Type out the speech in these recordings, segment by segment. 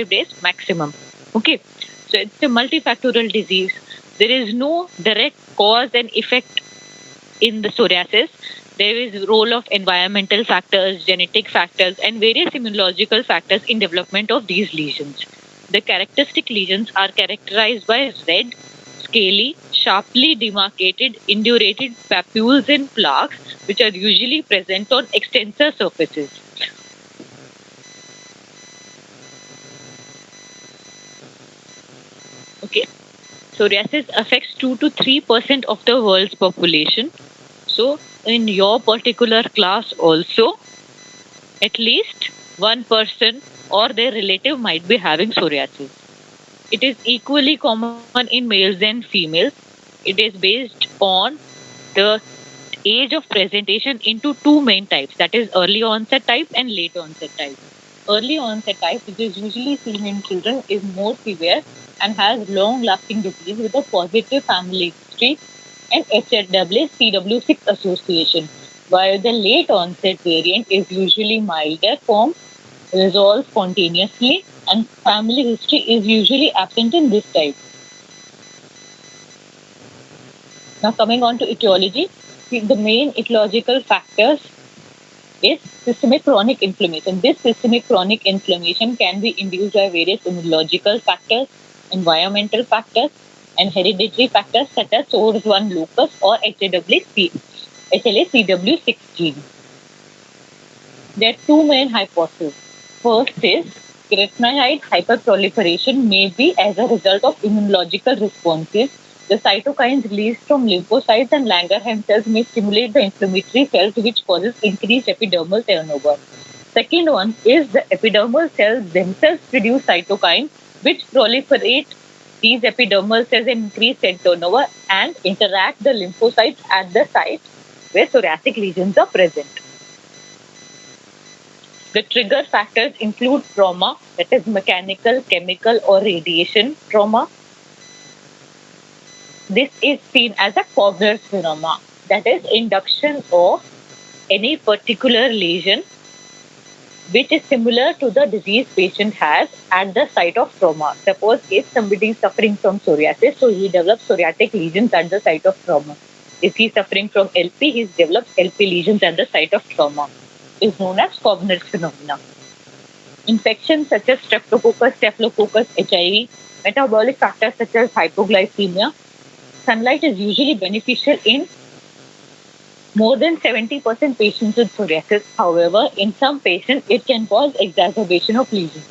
days maximum. Okay, so it's a multifactorial disease. There is no direct cause and effect in the psoriasis. There is role of environmental factors, genetic factors, and various immunological factors in development of these lesions. The characteristic lesions are characterized by red, scaly, sharply demarcated, indurated papules and plaques, which are usually present on extensor surfaces. Okay, psoriasis affects 2 to 3% of the world's population. So, in your particular class, also, at least one person or their relative might be having psoriasis. It is equally common in males and females. It is based on the age of presentation into two main types, that is early onset type and late onset type. Early onset type, which is usually seen in children, is more severe and has long lasting disease with a positive family history and HLA-CW6 association, while the late onset variant is usually milder form, resolves spontaneously, and family history is usually absent in this type. Now, coming on to etiology, the main etiological factors is systemic chronic inflammation. This systemic chronic inflammation can be induced by various immunological factors, environmental factors, and hereditary factors such as SORS1 locus or HLA-CW6 gene. There are two main hypotheses. First is keratinocyte hyperproliferation may be as a result of immunological responses. The cytokines released from lymphocytes and Langerhans cells may stimulate the inflammatory cells, which causes increased epidermal turnover. Second one is the epidermal cells themselves produce cytokines, which proliferate these epidermal cells and increase cell turnover and interact the lymphocytes at the site where psoriatic lesions are present. The trigger factors include trauma, that is mechanical, chemical, or radiation trauma. This is seen as a Koebner's phenomena, that is induction of any particular lesion which is similar to the disease patient has at the site of trauma. Suppose if somebody is suffering from psoriasis, so he develops psoriatic lesions at the site of trauma. If he is suffering from LP, he develops LP lesions at the site of trauma. Is known as Koebner's phenomena. Infections such as streptococcus, staphylococcus, HIV, metabolic factors such as hypoglycemia. Sunlight is usually beneficial in more than 70% patients with psoriasis. However, in some patients, it can cause exacerbation of lesions.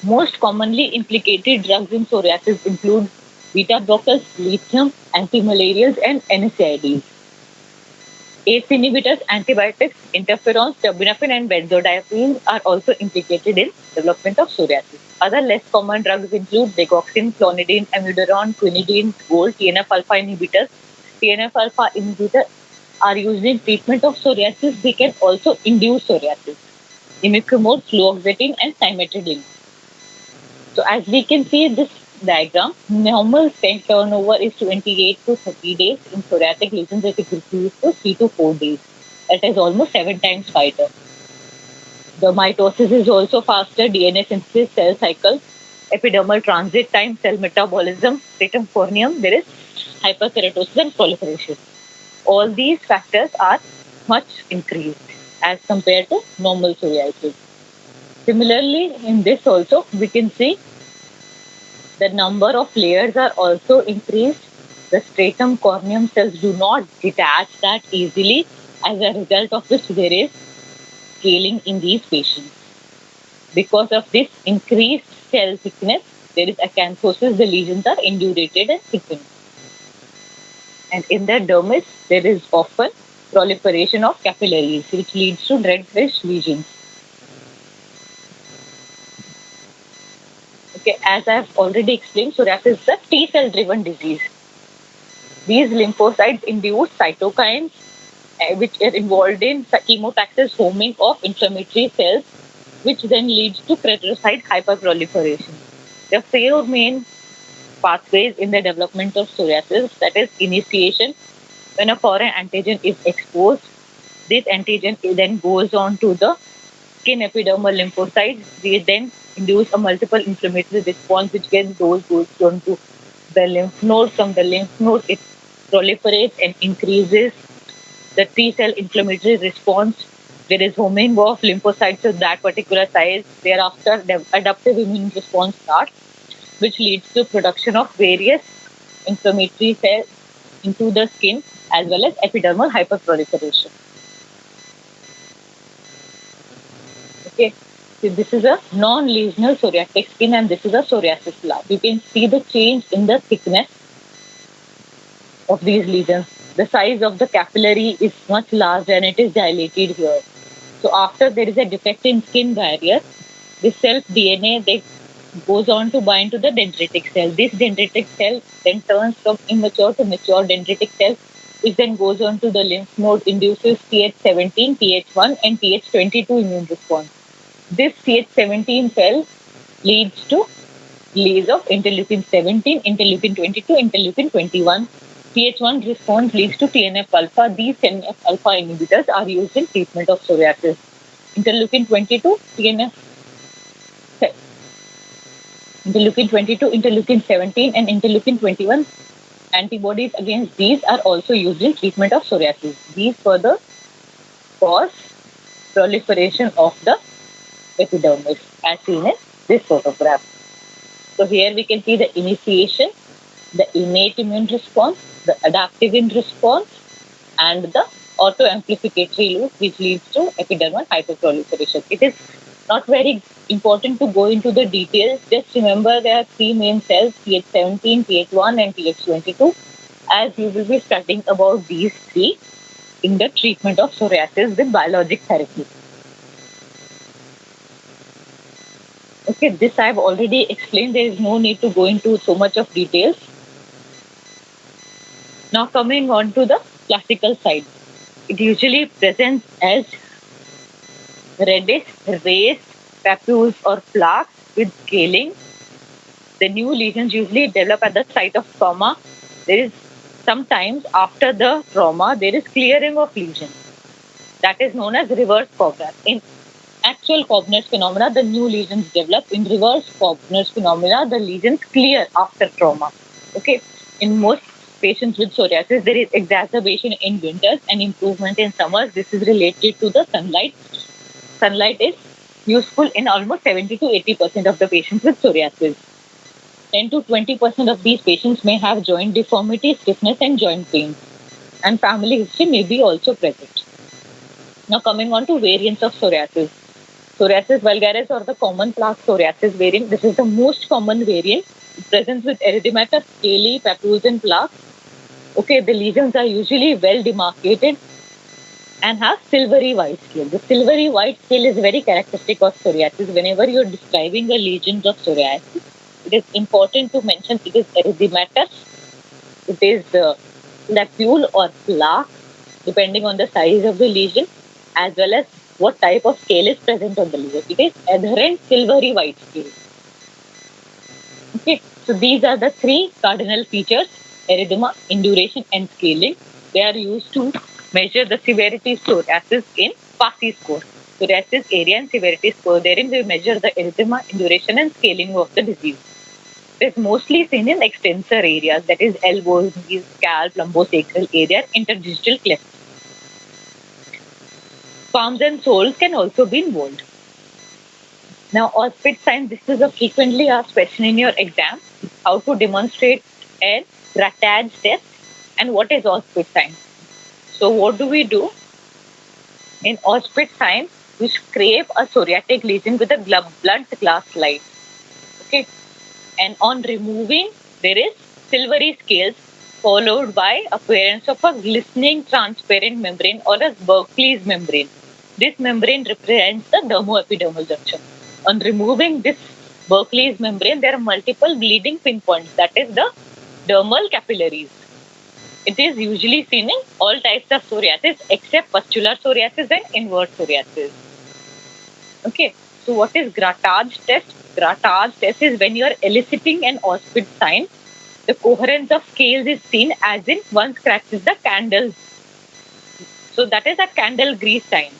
Most commonly implicated drugs in psoriasis include beta blockers, lithium, antimalarials, and NSAIDs. ACE inhibitors, antibiotics, interferons, terbinafine, and benzodiazepines are also implicated in development of psoriasis. Other less common drugs include digoxin, clonidine, amiodarone, quinidine, gold, TNF-alpha inhibitors. TNF-alpha inhibitors are used in treatment of psoriasis. They can also induce psoriasis. Imiquimod, fluoxetine, and cimetidine. So as we can see in this diagram, normal cell turnover is 28 to 30 days. In psoriatic lesions, it increases to 3 to 4 days. That is almost 7 times faster. The mitosis is also faster, DNA synthesis, cell cycle, epidermal transit time, cell metabolism, stratum corneum, there is hyperkeratosis and proliferation. All these factors are much increased as compared to normal psoriasis. Similarly, in this also, we can see the number of layers are also increased. The stratum corneum cells do not detach that easily, as a result of which there is scaling in these patients. Because of this increased cell thickness, there is acanthosis, the lesions are indurated and thickened. And in the dermis, there is often proliferation of capillaries, which leads to reddish lesions. Okay, as I have already explained, psoriasis is a T cell driven disease. These lymphocytes induce cytokines which are involved in chemotaxis homing of inflammatory cells, which then leads to keratinocyte hyperproliferation. There are 4 main pathways in the development of psoriasis, that is initiation. When a foreign antigen is exposed, this antigen then goes on to the skin epidermal lymphocytes. They then induce a multiple inflammatory response, which gets those goes on to the lymph node. From the lymph node, it proliferates and increases the T cell inflammatory response. There is homing of lymphocytes to that particular size. Thereafter, the adaptive immune response starts, which leads to production of various inflammatory cells into the skin as well as epidermal hyperproliferation. Okay, so this is a non-lesional psoriatic skin and this is a psoriasis flap. You can see the change in the thickness of these lesions. The size of the capillary is much larger and it is dilated here. So after there is a defect in skin barrier, the self-DNA they goes on to bind to the dendritic cell. This dendritic cell then turns from immature to mature dendritic cell, which then goes on to the lymph node, induces Th17, Th1, and Th22 immune response. This Th17 cell leads to release of interleukin 17, interleukin 22, interleukin 21. Th1 response leads to TNF alpha. These TNF alpha inhibitors are used in treatment of psoriasis. Interleukin 22, interleukin 22, interleukin 17, and interleukin 21 antibodies against these are also used in treatment of psoriasis. These further cause proliferation of the epidermis as seen in this photograph. So here we can see the initiation, the innate immune response, the adaptive immune response, and the autoamplificatory loop, which leads to epidermal hyperproliferation. It is not very important to go into the details. Just remember there are three main cells, Th17, Th1, and Th22, as you will be studying about these three in the treatment of psoriasis with biologic therapy. Okay, this I have already explained. There is no need to go into so much of details. Now coming on to the classical side. It usually presents as reddish raised papules or plaques with scaling. The new lesions usually develop at the site of trauma. There is sometimes after the trauma, there is clearing of lesions. That is known as reverse Koebner. In actual Koebner's phenomena, the new lesions develop. In reverse Koebner's phenomena, the lesions clear after trauma. Okay. In most patients with psoriasis, there is exacerbation in winters and improvement in summers. This is related to the sunlight. Sunlight is useful in almost 70 to 80% of the patients with psoriasis. 10 to 20% of these patients may have joint deformity, stiffness, and joint pain. And family history may be also present. Now coming on to variants of psoriasis. Psoriasis vulgaris or the common plaque psoriasis variant. This is the most common variant. It presents with erythemata, scaly, papules, and plaques. Okay, the lesions are usually well demarcated and have silvery white scale. The silvery white scale is very characteristic of psoriasis. Whenever you're describing a lesion of psoriasis, it is important to mention it is erythematous, it is lapule or plaque, depending on the size of the lesion, as well as what type of scale is present on the lesion. It is adherent silvery white scale. Okay, so these are the three cardinal features: erythema, induration, and scaling. They are used to measure the severity of psoriasis in PASI score. Psoriasis area and severity score. Therein we measure the erythema, induration, and scaling of the disease. It is mostly seen in extensor areas, that is elbows, knees, scalp, lumbosacral area, interdigital clefts. Palms and soles can also be involved. Now, Auspitz sign, this is a frequently asked question in your exam. How to demonstrate a Grattage test and what is Auspitz sign? So what do we do? In Auspitz sign, we scrape a psoriatic lesion with a blunt glass slide. Okay. And on removing, there is silvery scales followed by appearance of a glistening transparent membrane or a Berkeley's membrane. This membrane represents the dermoepidermal junction. On removing this Berkeley's membrane, there are multiple bleeding pinpoints, that is the dermal capillaries. It is usually seen in all types of psoriasis except pustular psoriasis and invert psoriasis. Okay, so what is Grattage test? Grattage test is when you are eliciting an Auspitz sign, the coherence of scales is seen as in one scratches the candle. So that is a candle grease sign.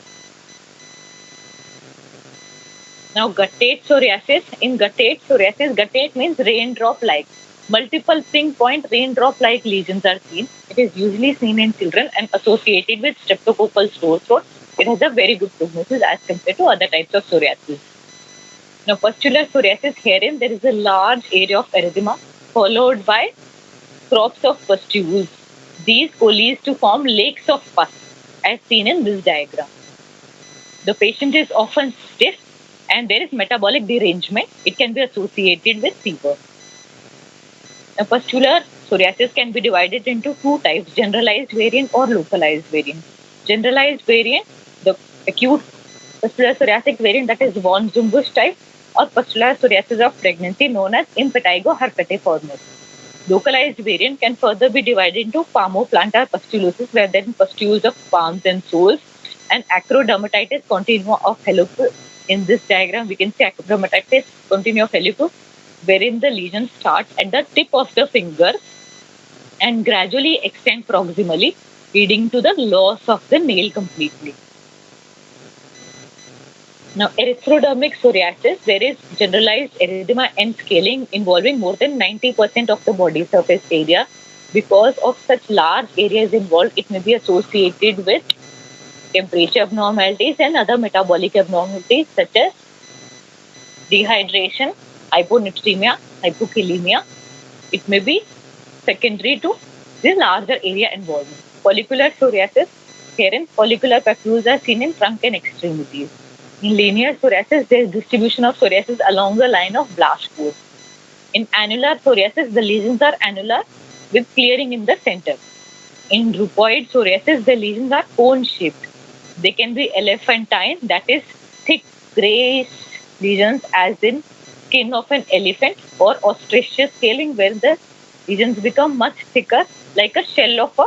Now, guttate psoriasis. In guttate means raindrop-like. Multiple pinpoint raindrop-like lesions are seen. It is usually seen in children and associated with streptococcal sore throat. It has a very good prognosis as compared to other types of psoriasis. Now, pustular psoriasis, herein there is a large area of erythema followed by crops of pustules. These coalesce to form lakes of pus, as seen in this diagram. The patient is often stiff and there is metabolic derangement. It can be associated with fever. Now, pustular psoriasis can be divided into two types, generalized variant or localized variant. Generalized variant, the acute pustular psoriatic variant, that is von Zumbusch type, or pustular psoriasis of pregnancy known as impetigo herpetiformis. Localized variant can further be divided into palmoplantar pustulosis, where there are pustules of palms and soles, and acrodermatitis continua of Helicobacter. In this diagram, we can see acrodermatitis continua of Helicobacter, wherein the lesion starts at the tip of the finger and gradually extend proximally, leading to the loss of the nail completely. Now, erythrodermic psoriasis, there is generalized erythema and scaling involving more than 90% of the body surface area. Because of such large areas involved, it may be associated with temperature abnormalities and other metabolic abnormalities such as dehydration, hyponatremia, hypokalemia. It may be secondary to the larger area involvement. Follicular psoriasis, herein follicular papules are seen in trunk and extremities. In linear psoriasis, there is distribution of psoriasis along the line of blast pores. In annular psoriasis, the lesions are annular with clearing in the center. In rheumatoid psoriasis, the lesions are cone-shaped. They can be elephantine, that is thick grayish lesions as in skin of an elephant, or ostraceous scaling where the lesions become much thicker like a shell of a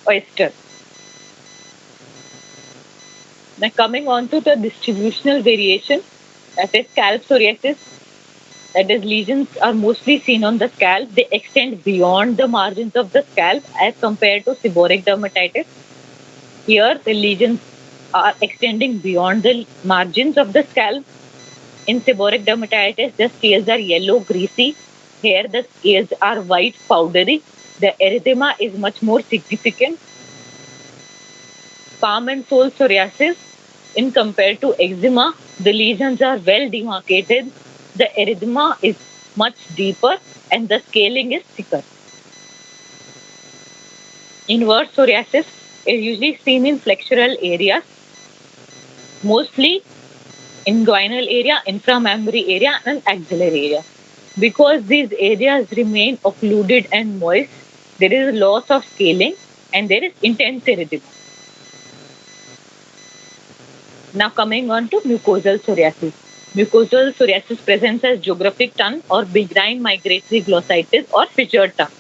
oyster. Now coming on to the distributional variation, that is scalp psoriasis, that is lesions are mostly seen on the scalp. They extend beyond the margins of the scalp as compared to seborrheic dermatitis. Here the lesions are extending beyond the margins of the scalp. In seborrheic dermatitis, the scales are yellow, greasy. Here the scales are white, powdery. The erythema is much more significant. Palm and sole psoriasis, in compared to eczema, the lesions are well demarcated. The erythema is much deeper and the scaling is thicker. Inverse psoriasis is usually seen in flexural areas, mostly inguinal area, inframammary area, and axillary area. Because these areas remain occluded and moist, there is loss of scaling and there is intense erythema. Now coming on to mucosal psoriasis. Mucosal psoriasis presents as geographic tongue or benign migratory glossitis or fissured tongue.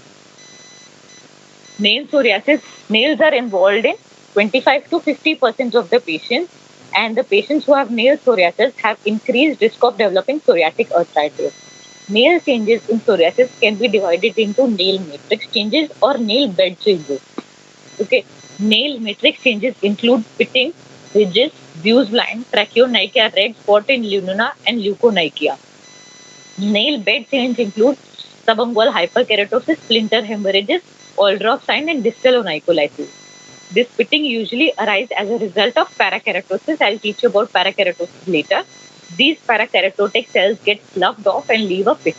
Nail psoriasis, nails are involved in 25 to 50% of the patients, and the patients who have nail psoriasis have increased risk of developing psoriatic arthritis. Nail changes in psoriasis can be divided into nail matrix changes or nail bed changes. Okay, nail matrix changes include pitting, ridges, views line, tracheonychia, red spot in lunula, and leukonychia. Nail bed change includes subungual hyperkeratosis, splinter hemorrhages, Oldorff sign, and distal onycholysis. This pitting usually arises as a result of parakeratosis. I'll teach you about parakeratosis later. These parakeratotic cells get sloughed off and leave a pit.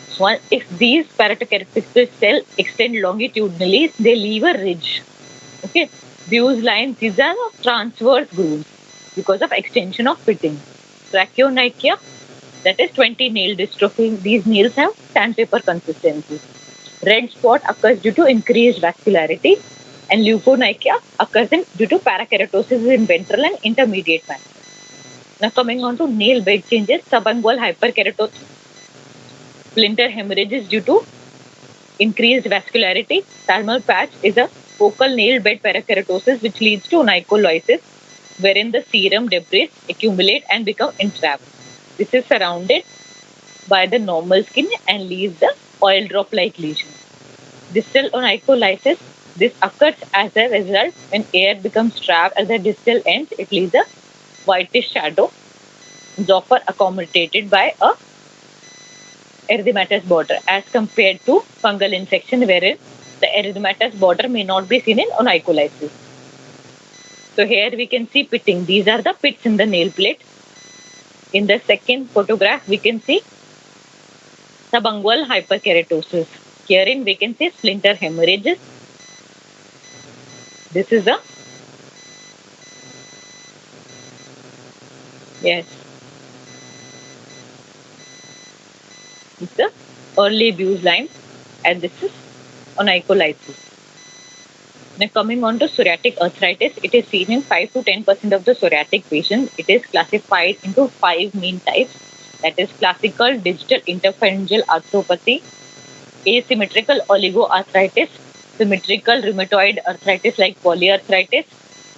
So if these parakeratotic cells extend longitudinally, they leave a ridge. Okay, views lines, these are transverse grooves because of extension of pitting. Tracheonychia, that is 20 nail dystrophy. These nails have sandpaper consistency. Red spot occurs due to increased vascularity, and leukonychia occurs due to parakeratosis in ventral and intermediate manner. Now coming on to nail bed changes, subungual hyperkeratosis, splinter hemorrhages due to increased vascularity. Thalmal patch is a focal nail bed parakeratosis which leads to onycholysis, wherein the serum debris accumulate and become entrapped. This is surrounded by the normal skin and leaves the oil drop like lesion. Distal onycholysis, this occurs as a result when air becomes trapped at the distal ends. It leaves a whitish shadow is often accommodated by a erythematous border as compared to fungal infection wherein the erythematous border may not be seen in onycholysis. So here we can see pitting. These are the pits in the nail plate. In the second photograph, we can see subungual hyperkeratosis. Herein we can see splinter hemorrhages. This is a yes. It's the early abuse line, and this is onycholysis. Now coming on to psoriatic arthritis, it is seen in 5 to 10% of the psoriatic patients. It is classified into 5 main types. That is classical digital interphalangeal arthropathy, asymmetrical oligoarthritis, symmetrical rheumatoid arthritis like polyarthritis,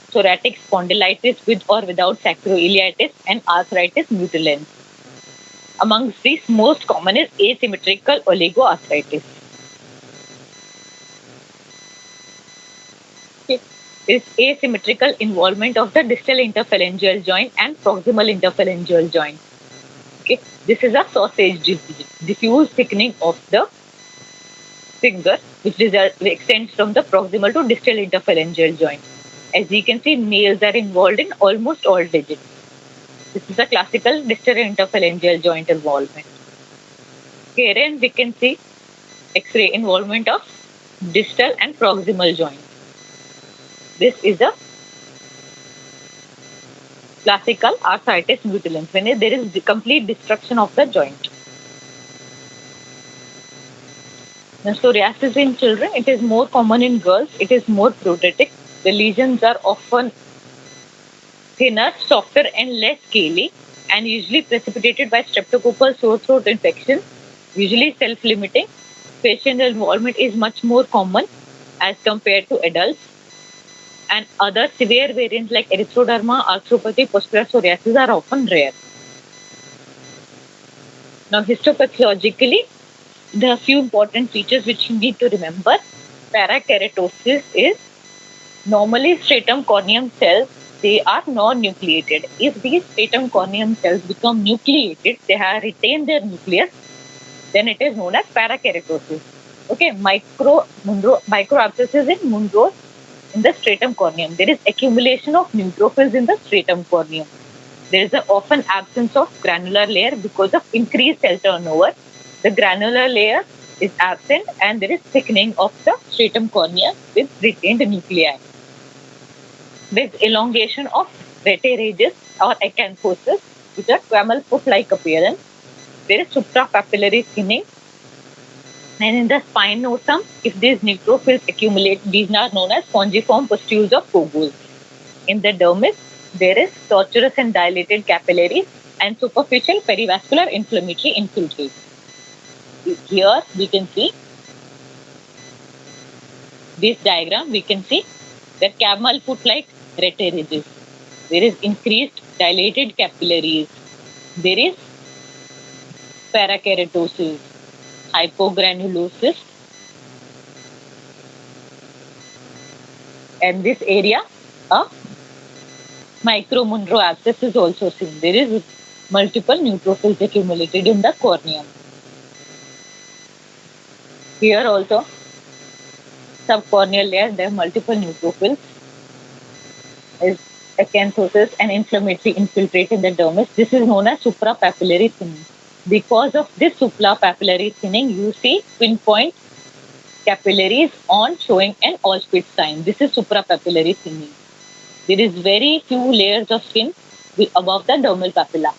psoriatic spondylitis with or without sacroiliitis, and arthritis mutilans. Amongst these, most common is asymmetrical oligoarthritis. Is asymmetrical involvement of the distal interphalangeal joint and proximal interphalangeal joint. Okay, this is a sausage disease, diffuse thickening of the finger, which extends from the proximal to distal interphalangeal joint. As you can see, nails are involved in almost all digits. This is a classical distal interphalangeal joint involvement. Herein we can see X-ray involvement of distal and proximal joint. This is a classical arthritis mutilans, when there is the complete destruction of the joint. Now, psoriasis in children, it is more common in girls. It is more pruritic. The lesions are often thinner, softer, and less scaly, and usually precipitated by streptococcal sore throat infection, usually self-limiting. Patient involvement is much more common as compared to adults. And other severe variants like erythroderma, arthropathy, pustular psoriasis are often rare. Now, histopathologically, there are few important features which you need to remember. Parakeratosis is normally stratum corneum cells, they are non-nucleated. If these stratum corneum cells become nucleated, they have retained their nucleus, then it is known as parakeratosis. Okay, microabscesses in Monroe in the stratum corneum. There is accumulation of neutrophils in the stratum corneum. There is an often absence of granular layer because of increased cell turnover. The granular layer is absent and there is thickening of the stratum cornea with retained nuclei. There is elongation of retirages or acanthosis with a camel foot-like appearance. There is suprapapillary thinning. And in the spinosum, if these neutrophils accumulate, these are known as spongiform pustules of Kogus. In the dermis, there is tortuous and dilated capillaries and superficial perivascular inflammatory infiltrate. Here we can see this diagram, we can see the camel foot-like retirages. There is increased dilated capillaries. There is parakeratosis, hypogranulosis, and this area of micromunro abscess is also seen. There is multiple neutrophils accumulated in the cornea. Here also, subcorneal layer, there are multiple neutrophils. Is acanthosis and inflammatory infiltrate in the dermis. This is known as suprapapillary thinning. Because of this suprapapillary thinning, you see pinpoint capillaries on showing an Auschwitz sign. This is suprapapillary thinning. There is very few layers of skin above the dermal papilla.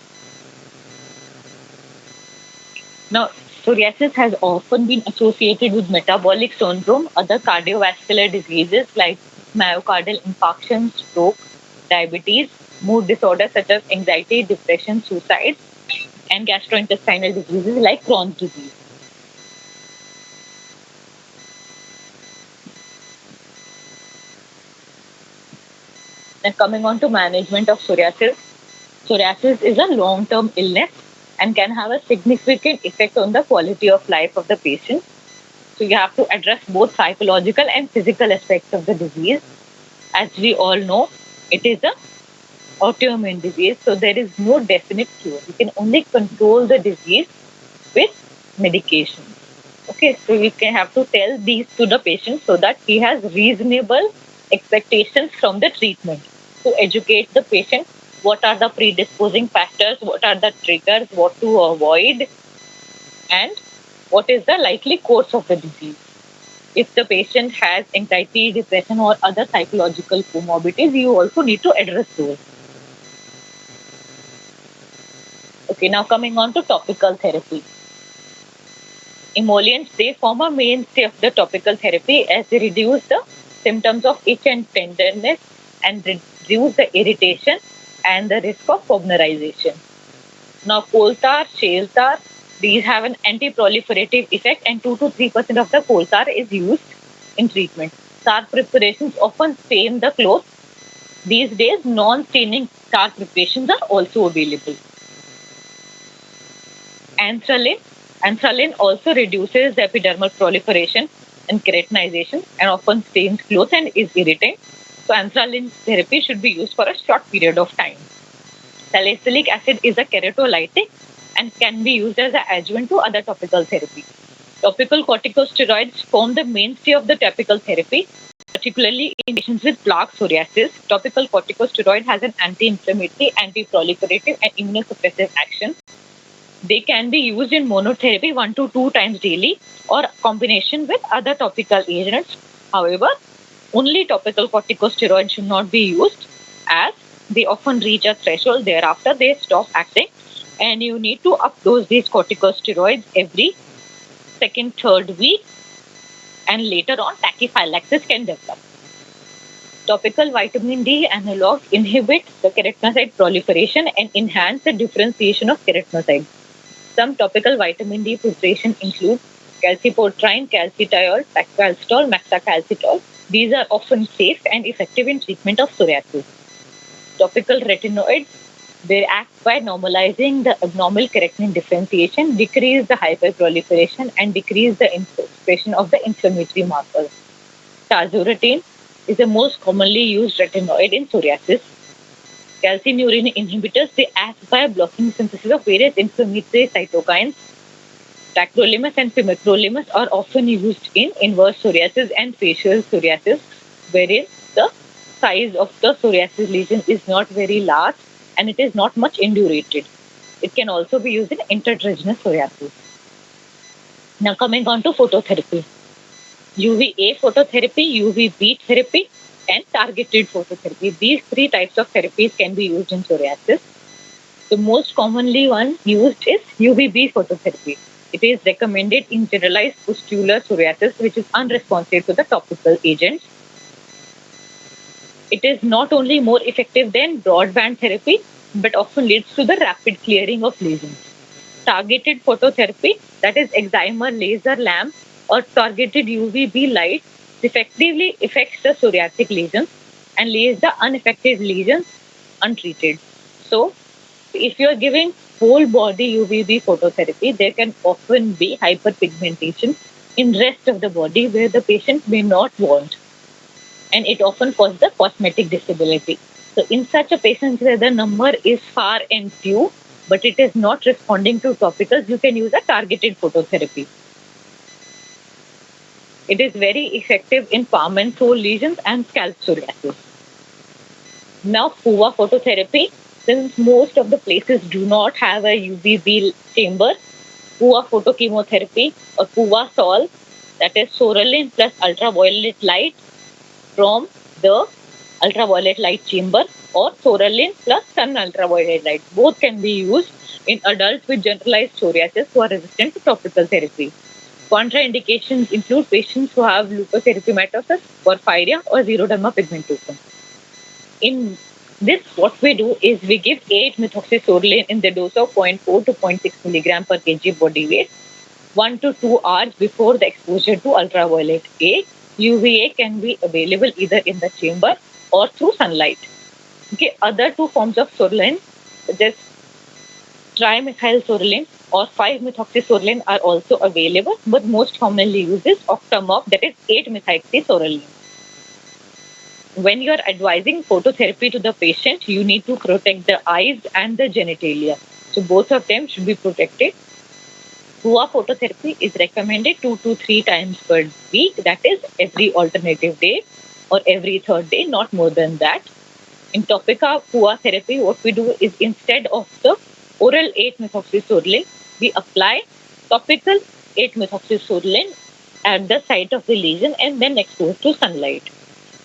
Now, psoriasis has often been associated with metabolic syndrome, other cardiovascular diseases like myocardial infarction, stroke, diabetes, mood disorders such as anxiety, depression, suicide, and gastrointestinal diseases like Crohn's disease. Now, coming on to management of psoriasis. Psoriasis is a long-term illness and can have a significant effect on the quality of life of the patient. So you have to address both psychological and physical aspects of the disease. As we all know, it is a autoimmune disease. So there is no definite cure. You can only control the disease with medication. Okay, so you can have to tell these to the patient so that he has reasonable expectations from the treatment. To educate the patient, what are the predisposing factors, what are the triggers, what to avoid, and what is the likely course of the disease. If the patient has anxiety, depression, or other psychological comorbidities, you also need to address those. Okay, now coming on to topical therapy. Emollients, they form a mainstay of the topical therapy as they reduce the symptoms of itch and tenderness and reduce the irritation and the risk of pulverization. Now, coal tar, shale tar, these have an anti-proliferative effect, and 2 to 3% of the coal tar is used in treatment. Tar preparations often stain the clothes. These days, non-staining tar preparations are also available. Anthralin. Anthralin also reduces the epidermal proliferation and keratinization and often stains clothes and is irritant. So anthralin therapy should be used for a short period of time. Salicylic acid is a keratolytic and can be used as an adjuvant to other topical therapy. Topical corticosteroids form the mainstay of the topical therapy, particularly in patients with plaque psoriasis. Topical corticosteroid has an anti-inflammatory, anti-proliferative, and immunosuppressive action. They can be used in monotherapy 1 to 2 times daily or combination with other topical agents. However, only topical corticosteroids should not be used as they often reach a threshold. Thereafter, they stop acting, and you need to updose these corticosteroids every second, third week, and later on, tachyphylaxis can develop. Topical vitamin D analogs inhibit the keratinocyte proliferation and enhance the differentiation of keratinocytes. Some topical vitamin D preparation include calcipotriene, calcitiol, paclitaxel, maxacalcitol. These are often safe and effective in treatment of psoriasis. Topical retinoids, they act by normalizing the abnormal keratinin differentiation, decrease the hyperproliferation, and decrease the expression of the inflammatory markers. Tazorotene is the most commonly used retinoid in psoriasis. Calcineurin inhibitors, they act by blocking synthesis of various inflammatory cytokines. Tacrolimus and pimecrolimus are often used in inverse psoriasis and facial psoriasis, wherein the size of the psoriasis lesion is not very large and it is not much indurated. It can also be used in intertriginous psoriasis. Now coming on to phototherapy. UVA phototherapy, UVB therapy, and targeted phototherapy. These 3 types of therapies can be used in psoriasis. The most commonly one used is UVB phototherapy. It is recommended in generalized pustular psoriasis, which is unresponsive to the topical agents. It is not only more effective than broadband therapy, but often leads to the rapid clearing of lesions. Targeted phototherapy, that is excimer laser lamp or targeted UVB light, effectively affects the psoriatic lesions and leaves the unaffected lesions untreated. So, if you are giving whole body UVB phototherapy, there can often be hyperpigmentation in rest of the body where the patient may not want, and it often causes the cosmetic disability. So, in such a patient where the number is far and few, but it is not responding to topicals, you can use a targeted phototherapy. It is very effective in palm and toe lesions and scalp psoriasis. Now, PUVA phototherapy, since most of the places do not have a UVB chamber, PUVA photochemotherapy or PUVA sol, that is Sorolin plus ultraviolet light from the ultraviolet light chamber, or Sorolin plus sun ultraviolet light. Both can be used in adults with generalized psoriasis who are resistant to topical therapy. Contraindications include patients who have lupus erythematosus, porphyria, or xeroderma pigmentosum. In this, what we do is we give 8-methoxysorolin in the dose of 0.4 to 0.6 milligram per kg body weight 1 to 2 hours before the exposure to ultraviolet A. UVA can be available either in the chamber or through sunlight. Okay, other 2 forms of sorolin, such as trimethylsorolin or 5-methoxysorolin, are also available, but most commonly used is Octamop, that is 8-methoxysorolin. when you are advising phototherapy to the patient, you need to protect the eyes and the genitalia. So both of them should be protected. PUA phototherapy is recommended 2 to 3 times per week, that is every alternative day or every third day, not more than that. In topica PUA therapy, what we do is instead of the oral 8-methoxysorlin, we apply topical 8-methoxysorlin at the site of the lesion and then expose to sunlight.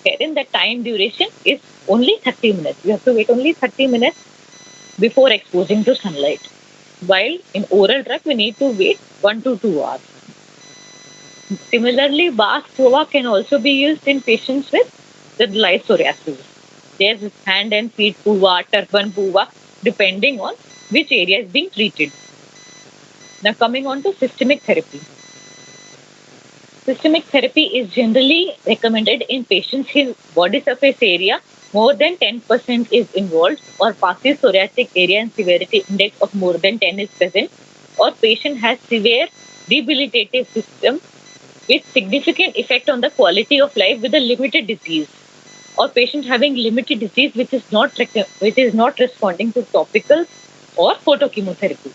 Wherein the time duration is only 30 minutes. You have to wait only 30 minutes before exposing to sunlight. While in oral drug, we need to wait 1 to 2 hours. Similarly, Bach PUA can also be used in patients with generalized psoriasis. There's hand and feet PUA, turban PUA, depending on which area is being treated. Now, coming on to systemic therapy. Systemic therapy is generally recommended in patients whose body surface area more than 10% is involved, or passive psoriatic area and severity index of more than 10 is present, or patient has severe debilitative system with significant effect on the quality of life with a limited disease, or patient having limited disease which is not responding to topical or photochemotherapy.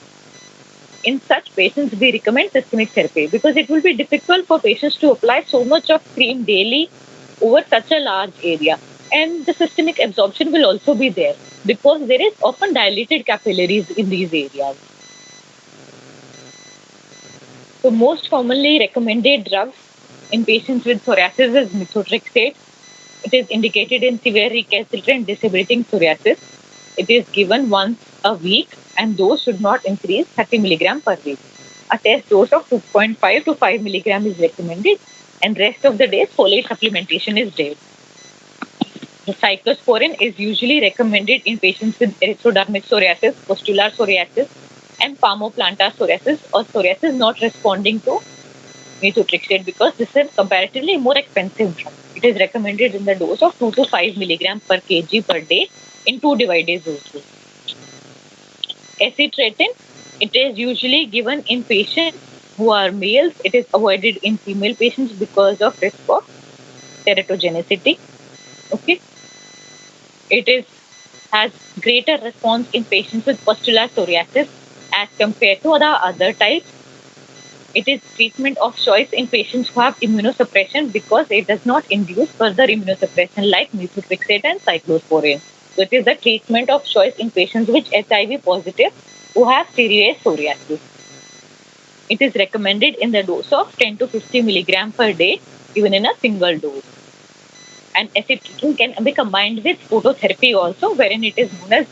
In such patients, we recommend systemic therapy because it will be difficult for patients to apply so much of cream daily over such a large area. And the systemic absorption will also be there because there is often dilated capillaries in these areas. So most commonly recommended drugs in patients with psoriasis is methotrexate. It is indicated in severe recalcitrant debilitating psoriasis. It is given once a week and dose should not increase 30 mg per week. A test dose of 2.5 to 5 mg is recommended and rest of the days folate supplementation is there. The cyclosporin is usually recommended in patients with erythrodermic psoriasis, pustular psoriasis, and palmoplantar psoriasis or psoriasis not responding to methotrexate because this is comparatively more expensive drug. It is recommended in the dose of 2 to 5 mg per kg per day in 2 divided doses. Acitretin, it is usually given in patients who are males. It is avoided in female patients because of risk of teratogenicity. Okay. It has greater response in patients with pustular psoriasis as compared to the other types. It is treatment of choice in patients who have immunosuppression because it does not induce further immunosuppression like methotrexate and cyclosporin. So it is the treatment of choice in patients with HIV positive who have serious psoriasis. It is recommended in the dose of 10 to 50 mg per day, even in a single dose. And acitretin can be combined with phototherapy also, wherein it is known as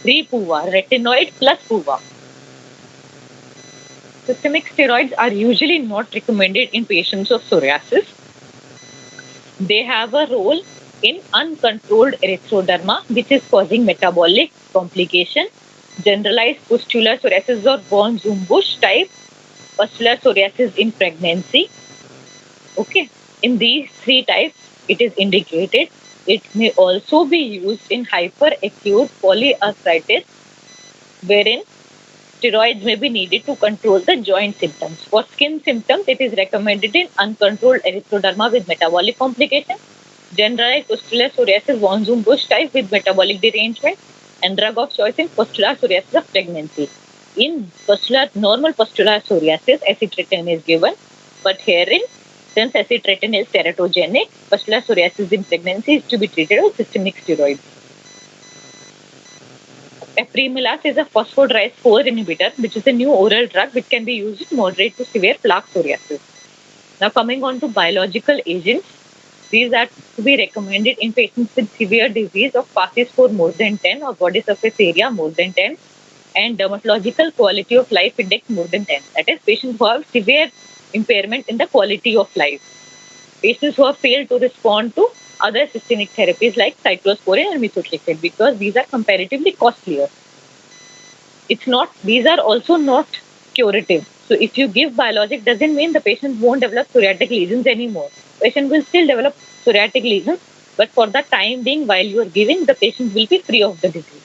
re-PUA, retinoid plus PUA. Systemic steroids are usually not recommended in patients of psoriasis. They have a role in uncontrolled erythroderma, which is causing metabolic complication, generalized pustular psoriasis or von Zumbusch type, pustular psoriasis in pregnancy. Okay, in these 3 types, it is indicated. It may also be used in hyperacute polyarthritis, wherein steroids may be needed to control the joint symptoms. For skin symptoms, it is recommended in uncontrolled erythroderma with metabolic complication, generalized pustular psoriasis von Zumbusch type with metabolic derangement, and drug of choice in pustular psoriasis of pregnancy. In normal pustular psoriasis, acitretin is given, but herein, since acitretin is teratogenic, pustular psoriasis in pregnancy is to be treated with systemic steroids. Apremilast is a phosphodiesterase 4 inhibitor, which is a new oral drug which can be used in moderate to severe plaque psoriasis. Now coming on to biological agents, these are to be recommended in patients with severe disease of PASI score more than 10 or body surface area more than 10 and dermatological quality of life index more than 10. That is, patients who have severe impairment in the quality of life. Patients who have failed to respond to other systemic therapies like cyclosporin and methotrexate because these are comparatively costlier. These are also not curative. So if you give biologic, doesn't mean the patient won't develop psoriatic lesions anymore. Patient will still develop psoriatic lesions, but for the time being, while you are giving, the patient will be free of the disease.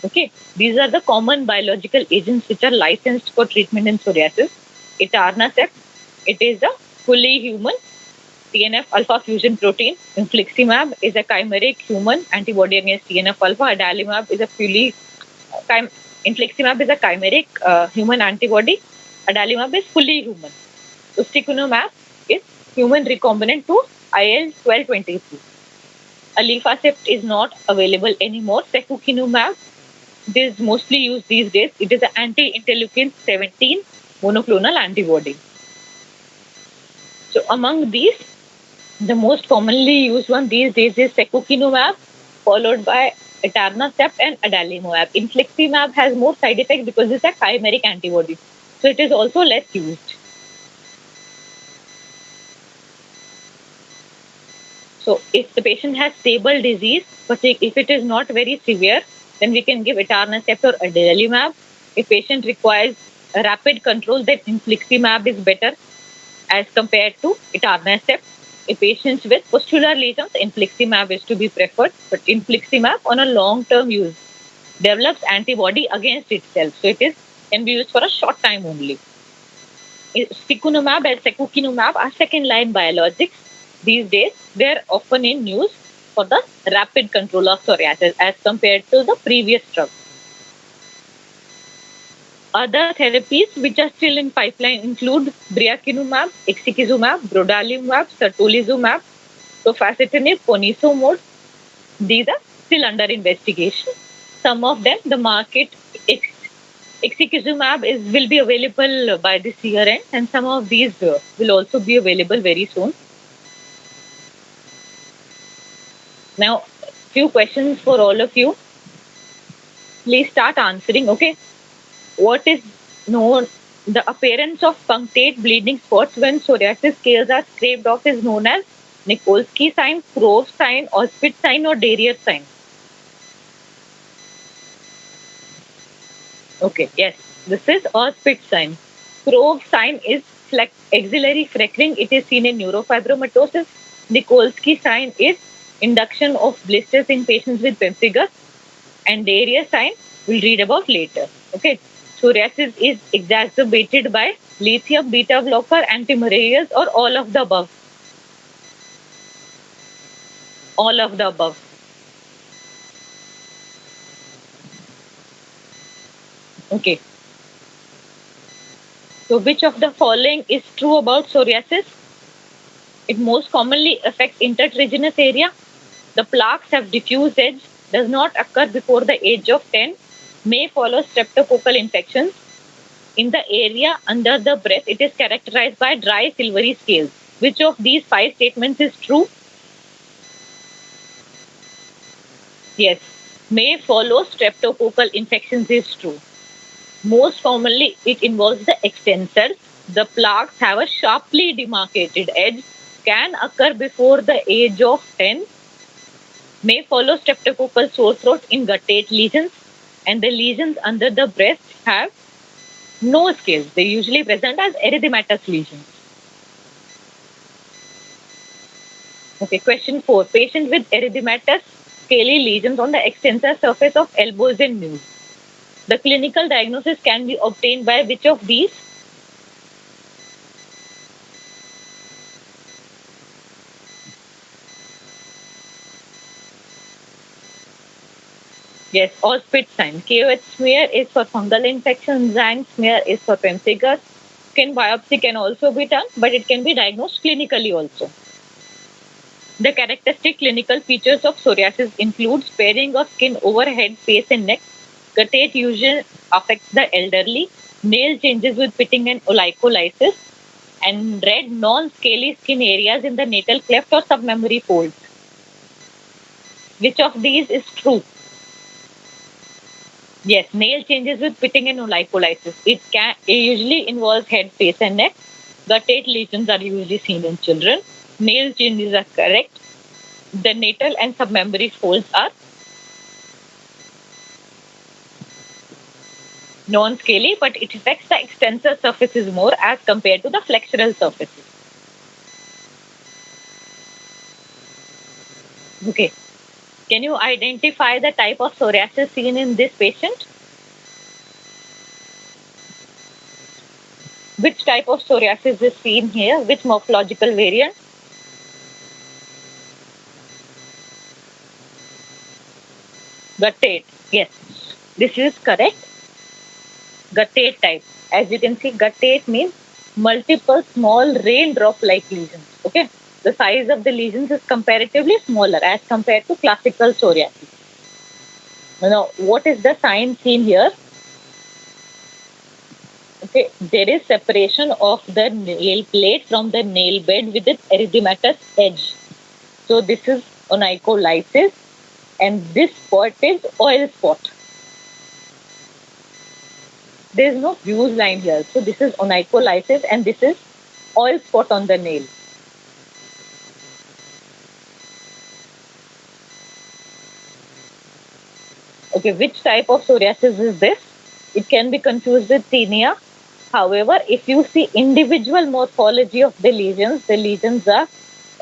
Okay, these are the common biological agents which are licensed for treatment in psoriasis. Etanercept, it is a fully human TNF alpha fusion protein. Infliximab is a chimeric human antibody against TNF alpha. Adalimumab is a infliximab is a chimeric human antibody. Adalimumab is fully human. Ustekinumab is human recombinant to IL-1223. Alifacept is not available anymore. Secukinumab is mostly used these days. It is an anti-interleukin 17 monoclonal antibody. So among these, the most commonly used one these days is secukinumab, followed by etanercept and adalimumab. Infliximab has more side effects because it's a chimeric antibody, so it is also less used. So if the patient has stable disease, but if it is not very severe, then we can give etanercept or adalimumab. If patient requires a rapid control, then infliximab is better as compared to etanercept. In patients with pustular lesions, infliximab is to be preferred, but infliximab on a long-term use develops antibody against itself, so can be used for a short time only. Secukinumab and secukinumab are second-line biologics. These days, they're often in use for the rapid control of psoriasis as compared to the previous drug. Other therapies which are still in pipeline include briakinumab, ixekizumab, brodalumab, certolizumab, tofacitinib, ponesimod. These are still under investigation. Some of them, the market ixekizumab will be available by this year end, and some of these will also be available very soon. Now, few questions for all of you. Please start answering. Okay, what is known? The appearance of punctate bleeding spots when psoriasis scales are scraped off is known as Nikolsky sign, Crowe sign, Auspitz sign, or Darrier sign. Okay, yes, this is Auspitz sign. Crowe sign is axillary frecking. It is seen in neurofibromatosis. Nikolsky sign is induction of blisters in patients with pemphigus. And Darrier sign we'll read about later. Okay, psoriasis is exacerbated by lithium beta blocker, antimalarials, or all of the above. All of the above. Okay. So which of the following is true about psoriasis? It most commonly affects intertriginous area. The plaques have diffuse edge, does not occur before the age of 10, may follow streptococcal infections. In the area under the breast, it is characterized by dry silvery scales. Which of these 5 statements is true? Yes, may follow streptococcal infections is true. Most commonly, it involves the extensors. The plaques have a sharply demarcated edge, can occur before the age of 10, may follow streptococcal sore throat in guttate lesions, and the lesions under the breast have no scales. They usually present as erythematous lesions. Okay, question 4. Patient with erythematous scaly lesions on the extensor surface of elbows and knees. The clinical diagnosis can be obtained by which of these? Yes, Auspitz sign. KOH smear is for fungal infection. Zhang smear is for pemphigus. Skin biopsy can also be done, but it can be diagnosed clinically also. The characteristic clinical features of psoriasis include sparing of skin over head, face, and neck. Guttate usually affects the elderly. Nail changes with pitting and olycolysis. And red non-scaly skin areas in the natal cleft or submammary folds. Which of these is true? Yes, nail changes with pitting and olycolysis. It usually involves head, face, and neck. Guttate lesions are usually seen in children. Nail changes are correct. The natal and submammary folds are non-scaly, but it affects the extensor surfaces more as compared to the flexural surfaces. Okay. Can you identify the type of psoriasis seen in this patient? Which type of psoriasis is seen here? Which morphological variant? Guttate. Yes, this is correct. Guttate type. As you can see, guttate means multiple small raindrop-like lesions. Okay, the size of the lesions is comparatively smaller as compared to classical psoriasis. Now, what is the sign seen here? Okay, there is separation of the nail plate from the nail bed with its erythematous edge. So this is onycholysis, and this spot is oil spot. There is no fuse line here. So this is onycholysis, and this is oil spot on the nail. Okay, which type of psoriasis is this? It can be confused with tinea. However, if you see individual morphology of the lesions are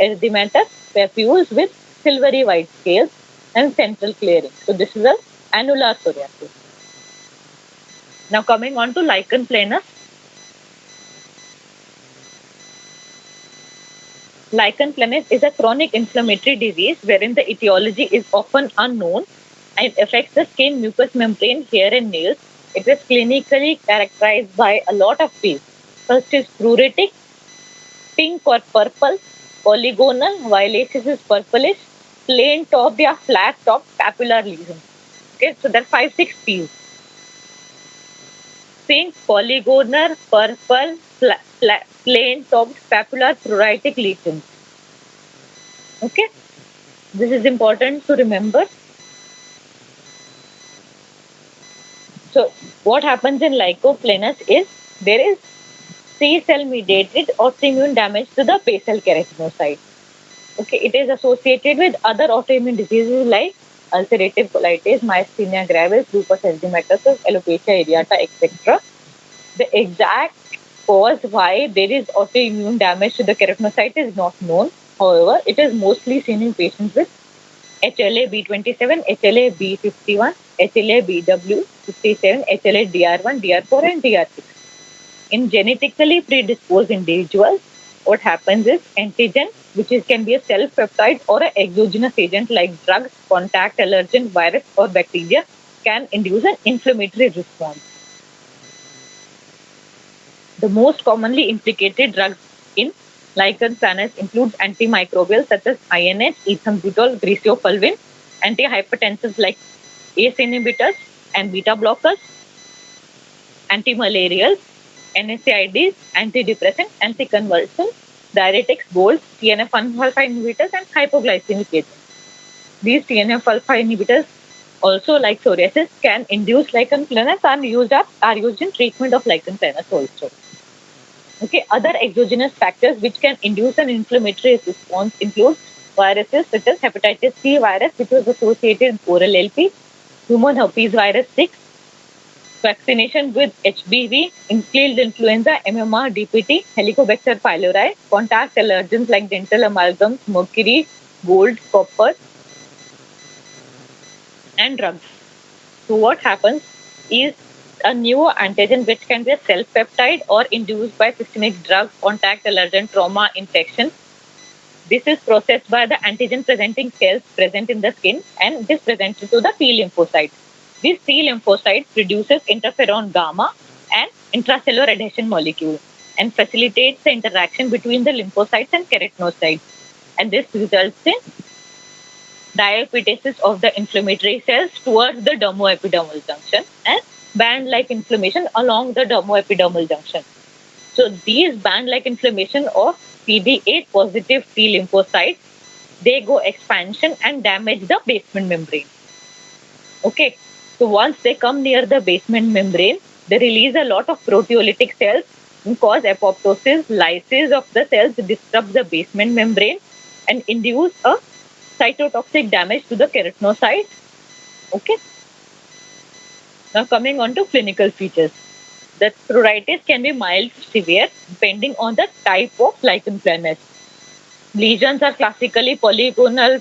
erythematous papules with silvery white scales and central clearing. So this is an annular psoriasis. Now coming on to lichen planus. Lichen planus is a chronic inflammatory disease wherein the etiology is often unknown and affects the skin mucous membrane, hair, and nails. It is clinically characterized by a lot of peels. First is pruritic, pink or purple, polygonal, violaceous is purplish, plain top or flat top papular lesion. Okay, so there are 5-6 peels. Pink, polygonal, purple, plain topped papular pruritic lesions. Okay, this is important to remember. So what happens in lycoplanus is there is C-cell mediated autoimmune damage to the basal keratinocyte. Okay, it is associated with other autoimmune diseases like ulcerative colitis, myasthenia gravis, lupus erythematosus, alopecia areata, etc. The exact cause why there is autoimmune damage to the keratinocyte is not known. However, it is mostly seen in patients with HLA-B27, HLA-B51, HLA-BW57, HLA-DR1, DR4, and DR6. In genetically predisposed individuals, what happens is antigen, which can be a self-peptide or an exogenous agent like drugs, contact allergen, virus, or bacteria, can induce an inflammatory response. The most commonly implicated drugs in lichen planus include antimicrobials such as INH, ethambutol, griseofulvin, antihypertensives like ACE inhibitors and beta blockers, antimalarials, NSAIDs, antidepressants, anticonvulsants, diuretics, gold, TNF-alpha inhibitors, and hypoglycemic agents. These TNF-alpha inhibitors, also like psoriasis, can induce lichen planus and are used in treatment of lichen planus also. Okay, other exogenous factors which can induce an inflammatory response include viruses such as hepatitis C virus, which was associated with oral LP, human herpes virus 6, vaccination with HBV, included influenza, MMR, DPT, Helicobacter pylori, contact allergens like dental amalgams, mercury, gold, copper, and drugs. So what happens is a new antigen which can be a self-peptide or induced by systemic drug, contact allergen, trauma, infection. This is processed by the antigen-presenting cells present in the skin and this presented to the T lymphocyte. This T lymphocyte produces interferon gamma and intracellular adhesion molecule and facilitates the interaction between the lymphocytes and keratinocytes. And this results in diapetesis of the inflammatory cells towards the dermoepidermal junction and band-like inflammation along the dermoepidermal junction. So these band-like inflammation of CD8 positive T lymphocytes, they go expansion and damage the basement membrane. Okay, so once they come near the basement membrane, they release a lot of proteolytic cells and cause apoptosis, lysis of the cells, disrupt the basement membrane and induce a cytotoxic damage to the keratinocyte. Okay. Now coming on to clinical features. The pruritus can be mild to severe depending on the type of lichen planus. Lesions are classically polygonal,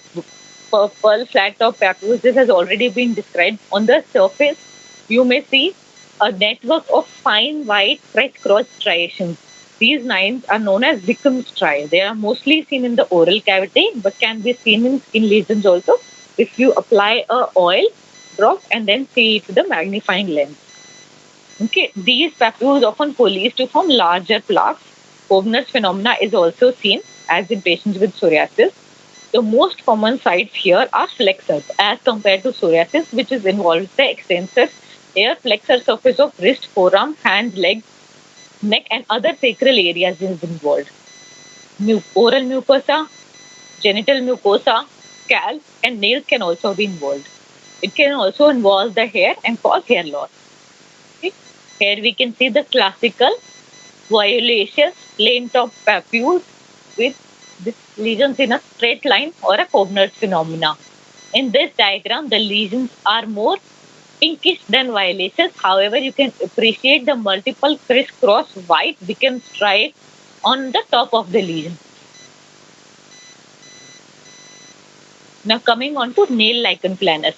purple, flat top papules. This has already been described. On the surface, you may see a network of fine white crisscross striations. These lines are known as Wickham striae. They are mostly seen in the oral cavity but can be seen in skin lesions also. If you apply a oil drop and then see it with the magnifying lens. Okay, these papules often coalesce to form larger plaques. Kovner's phenomena is also seen as in patients with psoriasis. The most common sites here are flexors as compared to psoriasis, which is involves the extensive hair flexor surface of wrist, forearm, hand, leg, neck, and other sacral areas is involved. Oral mucosa, genital mucosa, scalp, and nails can also be involved. It can also involve the hair and cause hair loss. Okay. Here we can see the classical violaceous plain top papules with these lesions in a straight line or a Kovner's phenomena. In this diagram, the lesions are more pinkish than violaceous. However, you can appreciate the multiple crisscross white become stripes on the top of the lesion. Now coming on to nail lichen planus.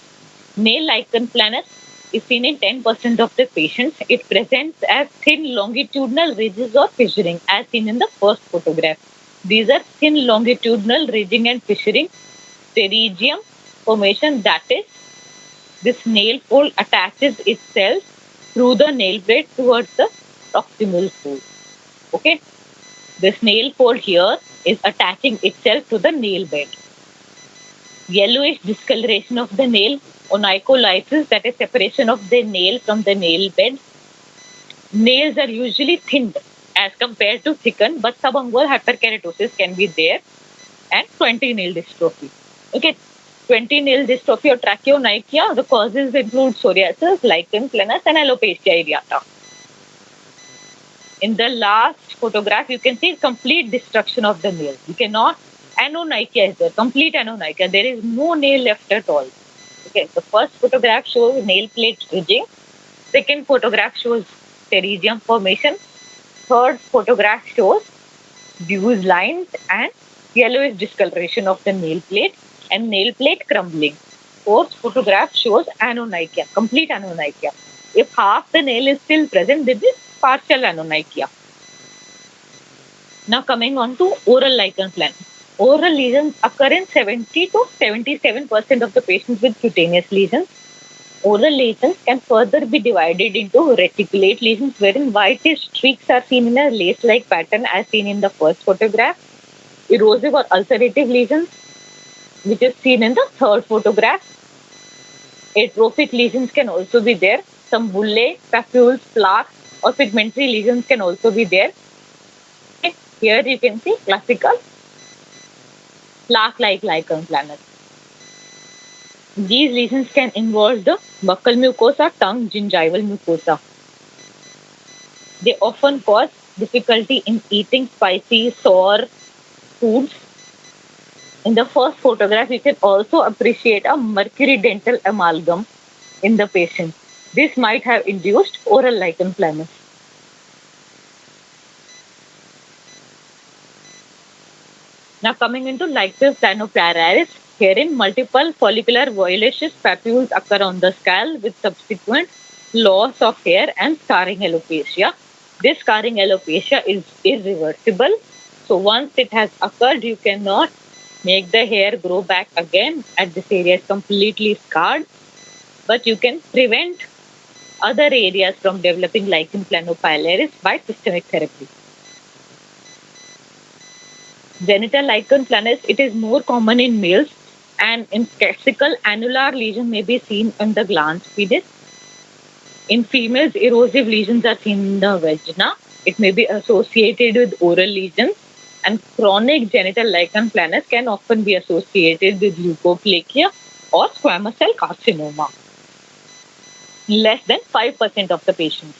Nail lichen planus is seen in 10% of the patients. It presents as thin longitudinal ridges or fissuring as seen in the first photograph. These are thin longitudinal ridging and fissuring pterygium formation, that is, this nail fold attaches itself through the nail blade towards the proximal fold. Okay, this nail fold here is attaching itself to the nail bed. Yellowish discoloration of the nail, onycholysis, that is separation of the nail from the nail bed. Nails are usually thinned as compared to thickened, but subungual hyperkeratosis can be there, and 20 nail dystrophy. Okay, 20 nail dystrophy or tracheonychia, the causes include psoriasis, lichen planus, and alopecia areata. In the last photograph, you can see complete destruction of the nail. You cannot, anonychia is there, complete anonychia. There is no nail left at all. Okay, the first photograph shows nail plate ridging. Second photograph shows pterygium formation. Third photograph shows diffuse lines and yellowish discoloration of the nail plate and nail plate crumbling. Fourth photograph shows anonychia, complete anonychia. If half the nail is still present, this is partial anonychia. Now coming on to oral lichen planus. Oral lesions occur in 70 to 77% of the patients with cutaneous lesions. Oral lesions can further be divided into reticulate lesions wherein whitish streaks are seen in a lace-like pattern as seen in the first photograph. Erosive or ulcerative lesions, which is seen in the third photograph. Atrophic lesions can also be there. Some bullae, papules, plaques, or pigmentary lesions can also be there. Okay. Here you can see classical plaque-like lichen planus. These lesions can involve the buccal mucosa, tongue, gingival mucosa. They often cause difficulty in eating spicy, sour foods. In the first photograph, you can also appreciate a mercury dental amalgam in the patient. This might have induced oral lichen planus. Now coming into Lycus cyanoparieris, herein multiple follicular violaceous papules occur on the scalp with subsequent loss of hair and scarring alopecia. This scarring alopecia is irreversible. So once it has occurred, you cannot make the hair grow back again as this area is completely scarred. But you can prevent other areas from developing lichen planopilaris by systemic therapy. Genital lichen planus, it is more common in males, and in classical annular lesion may be seen on the glans pedis. In females, erosive lesions are seen in the vagina. It may be associated with oral lesions, and chronic genital lichen planus can often be associated with leukoplakia or squamous cell carcinoma. Less than 5% of the patients.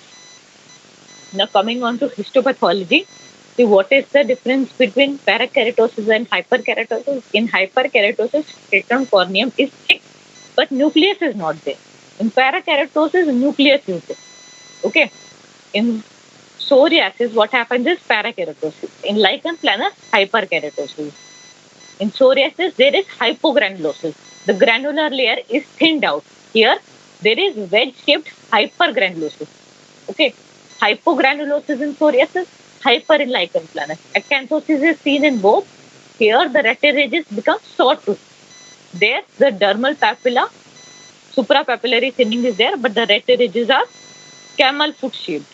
Now coming on to histopathology. See, what is the difference between parakeratosis and hyperkeratosis? In hyperkeratosis, stratum corneum is thick, but nucleus is not there. In parakeratosis, nucleus is there. Okay. In psoriasis, what happens is parakeratosis. In lichen planus, hyperkeratosis. In psoriasis, there is hypogranulosis. The granular layer is thinned out. Here, there is wedge-shaped hypergranulosis. Okay. Hypogranulosis in psoriasis, hyper in lichen planus. Acanthosis is seen in both. Here, the retinal ridges become sawtooth. There, the dermal papilla Suprapapillary thinning is there, but the red ridges are camel foot shaped.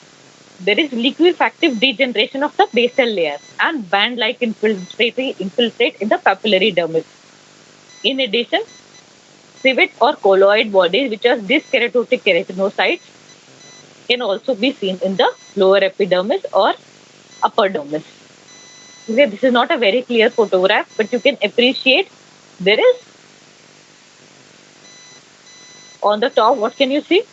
There is liquefactive degeneration of the basal layer and band-like infiltrate in the papillary dermis. In addition, civet or colloid bodies, which are dyskeratotic keratinocytes, can also be seen in the lower epidermis or upper dermis. Okay, this is not a very clear photograph, but you can appreciate there is on the top. What can you see?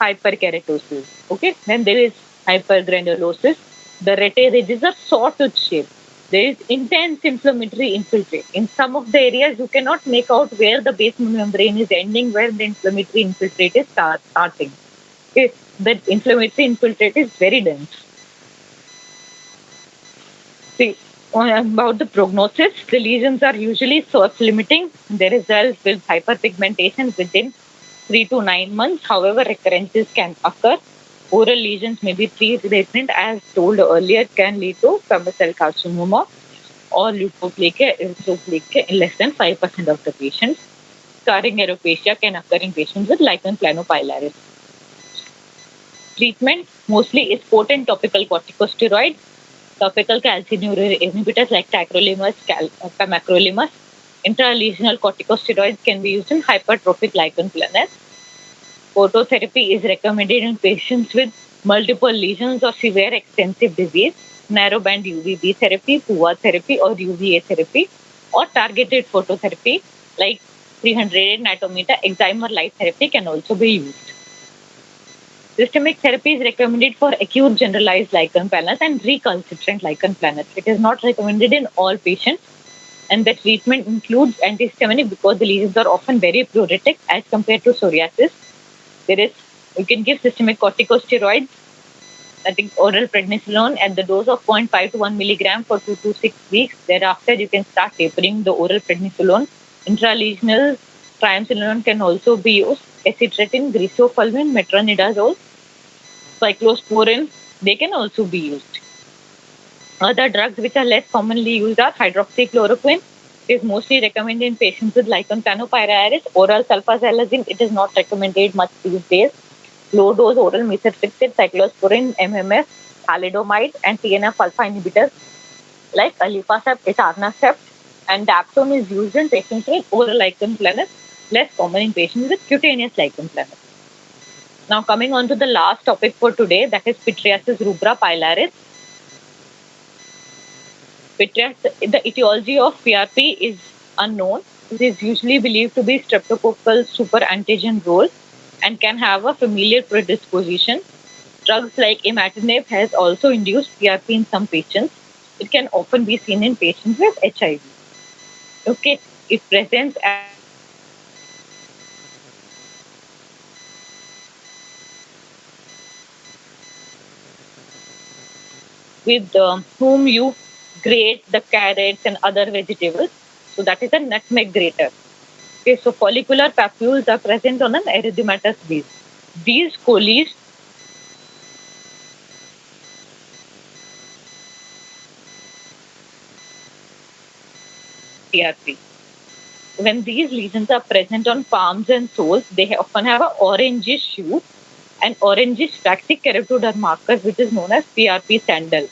Hyperkeratosis. Okay, then there is hypergranulosis. The rete ridges are sawtooth shaped. There is intense inflammatory infiltrate. In some of the areas, you cannot make out where the basement membrane is ending, where the inflammatory infiltrate is starting. Okay, the inflammatory infiltrate is very dense. See, about the prognosis, the lesions are usually self-limiting. They result with hyperpigmentation within 3 to 9 months. However, recurrences can occur. Oral lesions may be treatment, as told earlier, can lead to squamous cell carcinoma or leukoplegia, erythroplakia in less than 5% of the patients. Scarring alopecia can occur in patients with lichen planopilaris. Treatment mostly is potent topical corticosteroid, topical calcineurin inhibitors like tacrolimus, pamacrolimus. Intralesional corticosteroids can be used in hypertrophic lichen planus. Phototherapy is recommended in patients with multiple lesions or severe extensive disease, narrowband UVB therapy, PUA therapy, or UVA therapy, or targeted phototherapy like 300 nanometer excimer light therapy can also be used. Systemic therapy is recommended for acute generalized lichen planus and recalcitrant lichen planus. It is not recommended in all patients, and the treatment includes antihistaminic because the lesions are often very pruritic as compared to psoriasis. You can give systemic corticosteroids, I think oral prednisolone at the dose of 0.5 to 1 milligram for 2 to 6 weeks. Thereafter, you can start tapering the oral prednisolone. Intralesional triamcinolone can also be used. Acitretin, grisofulvin, metronidazole, cyclosporin, they can also be used. Other drugs which are less commonly used are hydroxychloroquine. It is mostly recommended in patients with lichen planopilaris. Oral sulfasalazine, it is not recommended much these days. Low dose oral methotrexate, cyclosporin, MMF, thalidomide, and TNF alpha inhibitors like alifacept, etanercept, and dapsone is used in patients with oral lichen planus, less common in patients with cutaneous lichen planus. Now, coming on to the last topic for today, that is pityriasis rubra pilaris. The etiology of PRP is unknown. It is usually believed to be streptococcal superantigen role and can have a familial predisposition. Drugs like imatinib has also induced PRP in some patients. It can often be seen in patients with HIV. Okay, it presents as with whom you grate the carrots and other vegetables. So that is a nutmeg grater. Okay, so follicular papules are present on an erythematous base. These colees PRP. When these lesions are present on palms and soles, they often have an orangish hue and orangish waxy keratoderm markers, which is known as PRP sandal.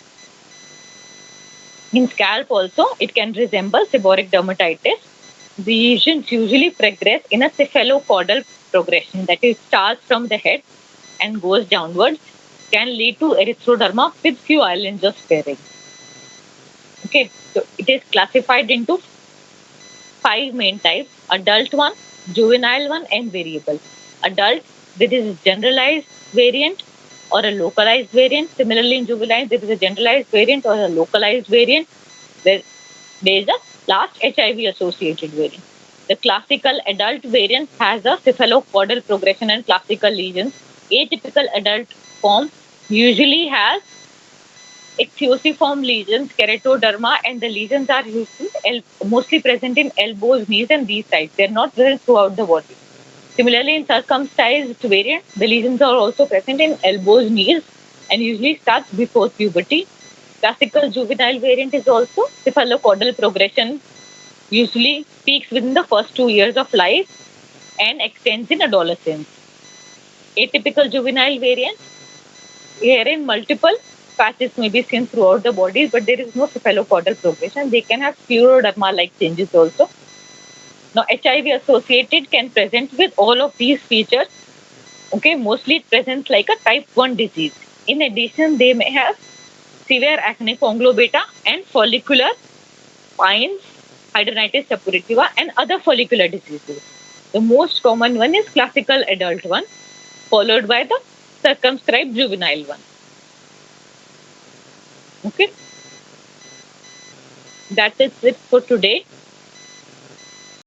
In scalp also, it can resemble seborrheic dermatitis. The lesions usually progress in a cephalocaudal progression, that is, starts from the head and goes downwards, can lead to erythroderma with few islands of sparing. Okay, so it is classified into 5 main types: adult one, juvenile one, and variable. Adult, there is a generalized variant or a localized variant. Similarly, in juvenile, there is a generalized variant or a localized variant. There is a last HIV associated variant. The classical adult variant has a cephalocaudal progression and classical lesions. Atypical adult form usually has ichthyosiform lesions, keratoderma, and the lesions are mostly present in elbows, knees, and these sides. They are not present throughout the body. Similarly, in circumcised variant, the lesions are also present in elbows, knees, and usually starts before puberty. Classical juvenile variant is also cephalocaudal progression, usually peaks within the first 2 years of life. and extends in adolescence. Atypical juvenile variant, herein multiple patches may be seen throughout the body, but there is no cephalocaudal progression. They can have scleroderma-like changes also. Now, HIV associated can present with all of these features. Okay, mostly it presents like a type 1 disease. In addition, they may have severe acne conglobata and follicular pines, hidradenitis suppurativa, and other follicular diseases. The most common one is classical adult one, followed by the circumscribed juvenile one. Okay, that's it for today.